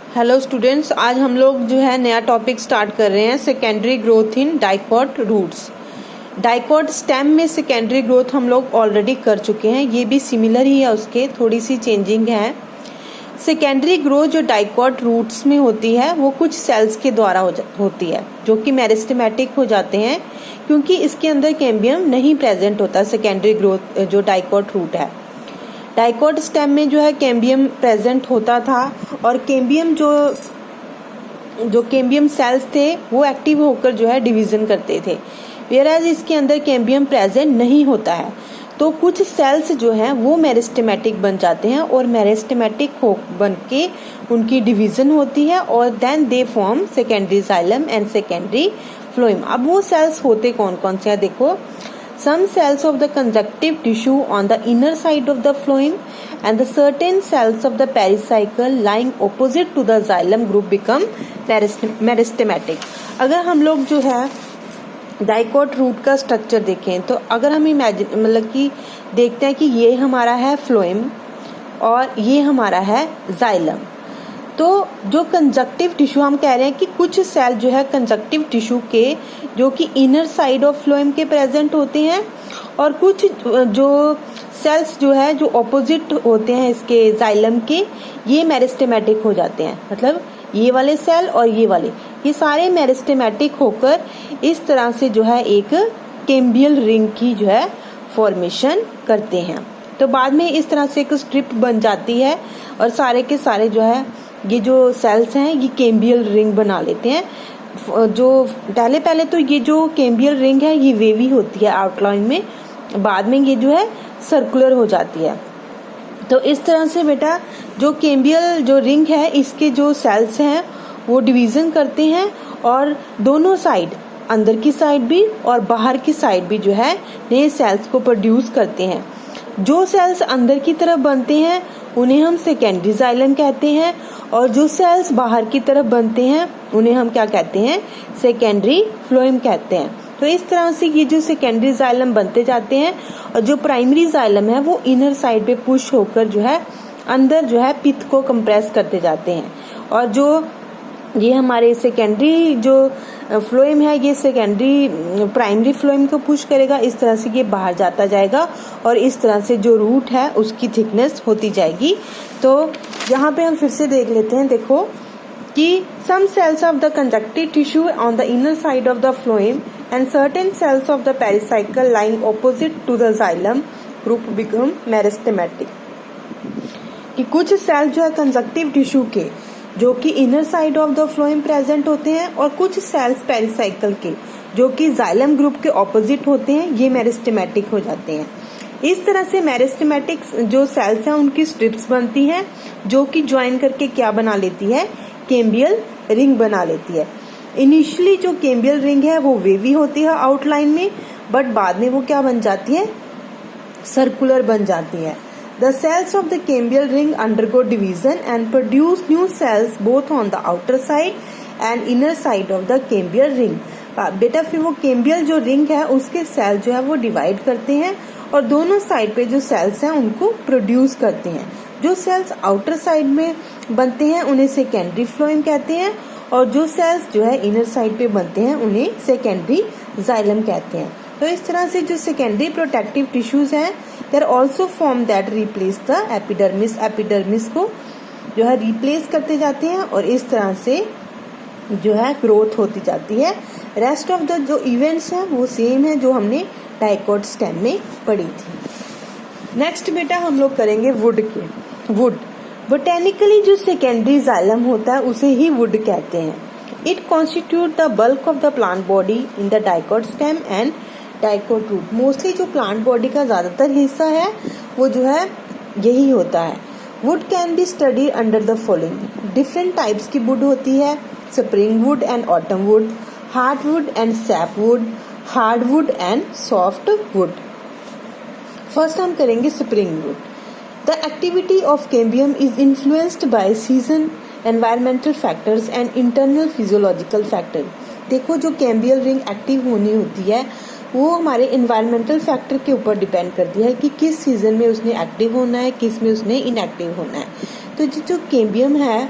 Hello students, आज हम लोग जो है नया टॉपिक स्टार्ट कर रहे हैं, secondary growth in dicot roots. Dicot stem में सेकेंडरी ग्रोथ हम लोग ऑलरेडी कर चुके हैं, ये भी सिमिलर ही है, उसके थोड़ी सी चेंजिंग है। सेकेंडरी ग्रोथ जो डाइकॉट रूट्स में होती है वो कुछ सेल्स के द्वारा होती है जो कि मेरिस्टेमेटिक हो जाते हैं, क्योंकि इसके अंदर कैम्बियम नहीं प्रेजेंट होता। सेकेंडरी ग्रोथ जो डाइकॉट रूट है, डाइकॉट स्टेम में जो है कैम्बियम प्रेजेंट होता था और कैम्बियम जो कैम्बियम सेल्स थे वो एक्टिव होकर जो है डिवीजन करते थे, वेयरएज इसके अंदर कैम्बियम प्रेजेंट नहीं होता है। तो कुछ सेल्स जो हैं वो मेरिस्टेमेटिक बन जाते हैं और मेरिस्टेमेटिक हो बन के उनकी डिवीजन होती है और then they form secondary xylem and secondary phloem. अब वो सेल्स होते कौन कौन से हैं देखो। Some cells of the conjunctive tissue on the inner side of the phloem and the certain cells of the pericycle lying opposite to the xylem group become meristematic। अगर हम लोग जो है डाइकॉट रूट का स्ट्रक्चर देखें तो अगर हम मतलब कि देखते हैं कि ये हमारा है फ्लोएम और ये हमारा है जाइलम, तो जो कंजक्टिव टिश्यू हम कह रहे हैं कि कुछ सेल जो है कंजक्टिव टिश्यू के जो कि इनर साइड ऑफ फ्लोएम के प्रेजेंट होते हैं और कुछ जो सेल्स जो है जो ऑपोजिट होते हैं इसके जाइलम के, ये मेरिस्टेमेटिक हो जाते हैं। मतलब ये वाले सेल और ये सारे मेरिस्टेमेटिक होकर इस तरह से जो है एक कैम्बियल रिंग की जो है फॉर्मेशन करते हैं। तो बाद में इस तरह से एक स्ट्रिप बन जाती है और सारे के सारे जो है ये जो सेल्स हैं ये कैम्बियल रिंग बना लेते हैं। जो पहले तो ये जो कैम्बियल रिंग है ये वेवी होती है आउटलाइन में, बाद में ये जो है सर्कुलर हो जाती है। तो इस तरह से बेटा जो कैम्बियल जो रिंग है इसके जो सेल्स हैं वो डिवीजन करते हैं और दोनों साइड, अंदर की साइड भी और बाहर की साइड भी जो है नए सेल्स को प्रोड्यूस करते हैं। जो सेल्स अंदर की तरफ बनते हैं उन्हें हम सेकेंडरी जाइलम कहते हैं और जो सेल्स बाहर की तरफ बनते हैं उन्हें हम क्या कहते हैं, सेकेंडरी फ्लोएम कहते हैं। तो इस तरह से ये जो सेकेंडरी जाइलम बनते जाते हैं और जो प्राइमरी जाइलम है वो इनर साइड पे पुश होकर जो है अंदर जो है पित्त को कंप्रेस करते जाते हैं और जो ये हमारे सेकेंडरी जो फ्लोएम है ये सेकेंडरी प्राइमरी फ्लोएम को पुश करेगा, इस तरह से ये बाहर जाता जाएगा और इस तरह से जो रूट है उसकी थिकनेस होती जाएगी। तो यहाँ पे हम फिर से देख लेते हैं, देखो कि some cells of the conjunctive tissue on the inner side of the phloem and certain cells of the pericycle lying opposite to the xylem group become meristematic। कि कुछ सेल जो है कंजक्टिव टिश्यू के जो कि inner side of the phloem present होते हैं और कुछ सेल्स पेरिसाइकल के जो कि जाइलम ग्रुप के ऑपोजिट होते हैं, ये मेरिस्टेमेटिक हो जाते हैं। इस तरह से मेरिस्टेमेटिक जो सेल्स हैं उनकी स्ट्रिप्स बनती हैं जो कि ज्वाइन करके क्या बना लेती है, कैम्बियल रिंग बना लेती है। इनिशियली जो कैम्बियल रिंग है वो वेवी होती है आउटलाइन में, बट बाद में वो क्या बन जाती है, सर्कुलर बन जाती है। The cells of the cambial ring undergo division and produce new cells both on the outer side and inner side of the cambial ring। बेटा फिर वो कैम्बियल जो रिंग है उसके सेल जो है वो डिवाइड करते हैं और दोनों साइड पे जो सेल्स हैं उनको प्रोड्यूस करते हैं। जो सेल्स आउटर साइड में बनते हैं उन्हें सेकेंडरी फ्लोएम कहते हैं और जो सेल्स जो है इनर साइड पे बनते हैं उन्हें सेकेंडरी जाइलम कहते हैं। तो इस तरह से जो सेकेंडरी प्रोटेक्टिव टिश्यूज हैं देर also form that replace the epidermis, epidermis को जो है रिप्लेस करते जाते हैं और इस तरह से जो है ग्रोथ होती जाती है। रेस्ट ऑफ द जो इवेंट्स हैं वो सेम है जो हमने डाइकॉट स्टेम में पढ़ी थी। नेक्स्ट बेटा हम लोग करेंगे वुड के। वुड बोटेनिकली जो सेकेंडरी जाइलम होता है उसे ही वुड कहते हैं। It constitute the bulk of the plant body in the dicot stem and dicot root. Mostly जो प्लांट बॉडी का ज्यादातर हिस्सा है वो जो है यही होता है। Would can be study under the following. Different types की वुड होती है, spring would and autumn would, hard would and SAP would, hard would and soft wood. First हम करेंगे spring would. The activity of cambium is influenced by season, environmental factors and internal physiological factor. देखो जो cambial ring active होनी होती है वो हमारे environmental factor के ऊपर डिपेंड करती है कि किस सीजन में उसने एक्टिव होना है, किस में उसने इनएक्टिव होना है। तो जो कैम्बियम है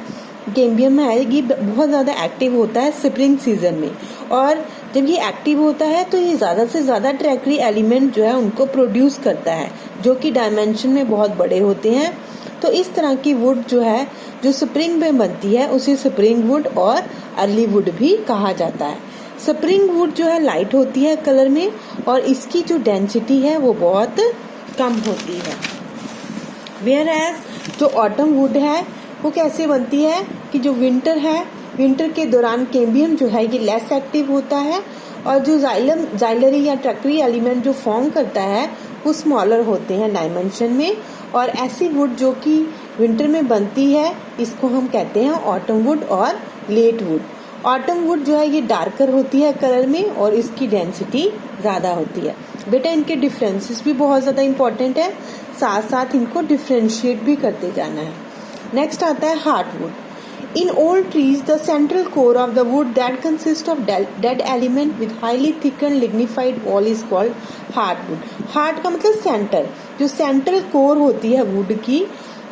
कैम्बियम है ये बहुत ज़्यादा एक्टिव होता है स्प्रिंग सीजन में, और जब ये एक्टिव होता है तो ये ज़्यादा से ज़्यादा ट्रैक्टरी एलिमेंट जो है उनको प्रोड्यूस करता है, जो कि डायमेंशन में बहुत बड़े होते हैं। तो इस तरह की वुड जो है जो स्प्रिंग में बनती है उसे स्प्रिंग वुड और अर्ली वुड भी कहा जाता है। स्प्रिंग वुड जो है लाइट होती है कलर में, और इसकी जो डेंसिटी है वो बहुत कम होती है। वेयर एज जो ऑटम वुड है वो कैसे बनती है कि जो विंटर है, विंटर के दौरान कैम्बियम जो है ये लेस एक्टिव होता है, और जो जाइलरी या ट्रैक्टरी एलिमेंट जो फॉर्म करता है वो स्मॉलर होते हैं डायमेंशन में। और ऐसी वुड जो कि विंटर में बनती है इसको हम कहते हैं ऑटम वुड और लेट वुड। ऑटम वुड जो है ये डार्कर होती है कलर में और इसकी डेंसिटी ज्यादा होती है। बेटा इनके डिफरेंसेस भी बहुत ज्यादा इंपॉर्टेंट है, साथ साथ इनको डिफ्रेंशिएट भी करते जाना है। नेक्स्ट आता है hardwood. In old trees, the central core of the wood that consists of dead element with highly thickened lignified wall is called hardwood. Hard का मतलब सेंटर, जो सेंट्रल कोर होती है वुड की,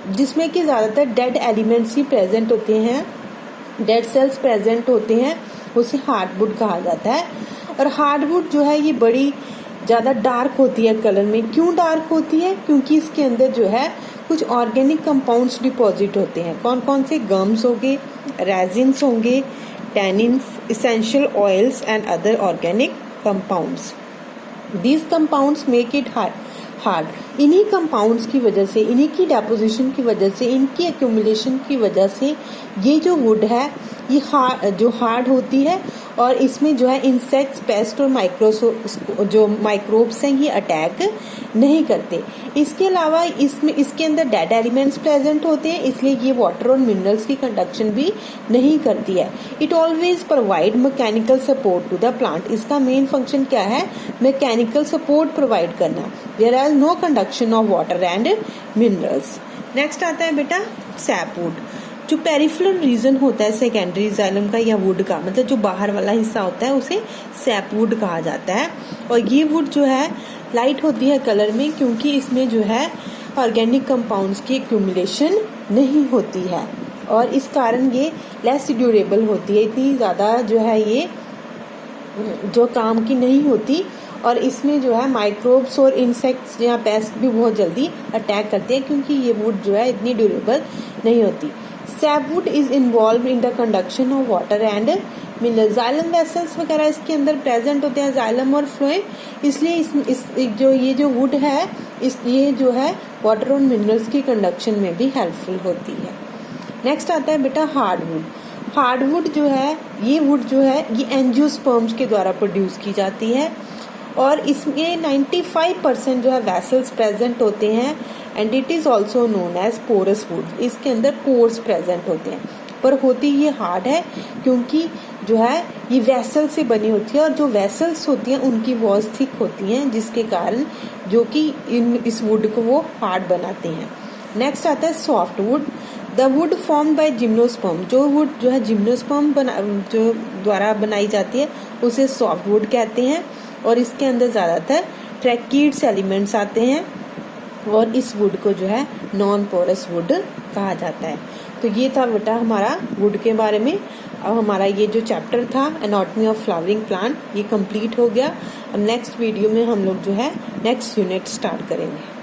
जिसमें कि ज्यादातर डेड एलिमेंट्स ही प्रेजेंट होते हैं, डेड सेल्स प्रेजेंट होते हैं, उसे हार्डवुड कहा जाता है। और हार्डवुड जो है ये बड़ी ज्यादा डार्क होती है कलर में। क्यों डार्क होती है? क्योंकि इसके अंदर जो है कुछ ऑर्गेनिक कंपाउंड्स डिपॉजिट होते हैं। कौन कौन से? गम्स होंगे, रेजिन्स होंगे, tannins, essential oils and other organic compounds. These compounds make it hard. इन्हीं कंपाउंड्स की वजह से, इन्हीं की डेपोजिशन की वजह से, इनकी एक्यूमुलेशन की वजह से ये जो वुड है ये हार्ड होती है, और इसमें जो है इंसेक्ट्स, पेस्ट और जो माइक्रोब्स हैं ये अटैक नहीं करते। इसके अलावा इसके अंदर डेड एलिमेंट्स प्रेजेंट होते हैं, इसलिए ये वाटर और मिनरल्स की कंडक्शन भी नहीं करती है। It always provide mechanical support to the plant. इसका मेन फंक्शन क्या है? मैकेनिकल सपोर्ट प्रोवाइड करना। There are no conduction of water and minerals. Next आता है बेटा सैपवुड। जो पेरिफेरल रीजन होता है सेकेंडरी जाइलम का या वुड का, मतलब जो बाहर वाला हिस्सा होता है उसे सैपवुड कहा जाता है। और ये वुड जो है लाइट होती है कलर में, क्योंकि इसमें जो है ऑर्गेनिक कंपाउंड्स की एक्यूमुलेशन नहीं होती है, और इस कारण ये लेस ड्यूरेबल होती है। इतनी ज्यादा जो है ये जो काम की नहीं होती, और इसमें जो है माइक्रोब्स और इंसेक्ट्स या पेस्ट भी बहुत जल्दी अटैक करते हैं, क्योंकि ये वुड जो है इतनी ड्यूरेबल नहीं होती। Sapwood is involve in the conduction of water and mineral. Xylem vessels वगैरह इसके अंदर प्रेजेंट होते हैं, जाइलम और फ्लोएम, इसलिए ये जो वुड है ये जो है वाटर और मिनरल्स की कंडक्शन में भी हेल्पफुल होती है। नेक्स्ट आता है बेटा हार्डवुड। हार्डवुड जो है ये वुड जो है ये एंजियोस्पर्म्स के द्वारा प्रोड्यूस की जाती है, और इसमें 95% जो है वेसल्स प्रेजेंट होते हैं, and it is also known as porous wood. इसके अंदर पोर्स प्रेजेंट होते हैं, पर होती ये हार्ड है क्योंकि जो है ये वेसल से बनी होती है, और जो वेसल्स होती हैं उनकी वॉल्स थिक होती हैं, जिसके कारण जो कि इस वुड को वो हार्ड बनाते हैं। नेक्स्ट आता है soft wood. The wood form by gymnosperm. जो वुड जो है जिम्नोस्पर्म जो द्वारा बनाई जाती है उसे सॉफ्ट वुड कहते हैं, और इसके अंदर ज्यादातर ट्रैकीड्स एलिमेंट्स आते हैं, और इस वुड को जो है नॉन पोरस वुड कहा जाता है। तो ये था बेटा हमारा वुड के बारे में। अब हमारा ये जो चैप्टर था एनाटॉमी ऑफ फ्लावरिंग प्लांट ये कंप्लीट हो गया। अब नेक्स्ट वीडियो में हम लोग जो है नेक्स्ट यूनिट स्टार्ट करेंगे।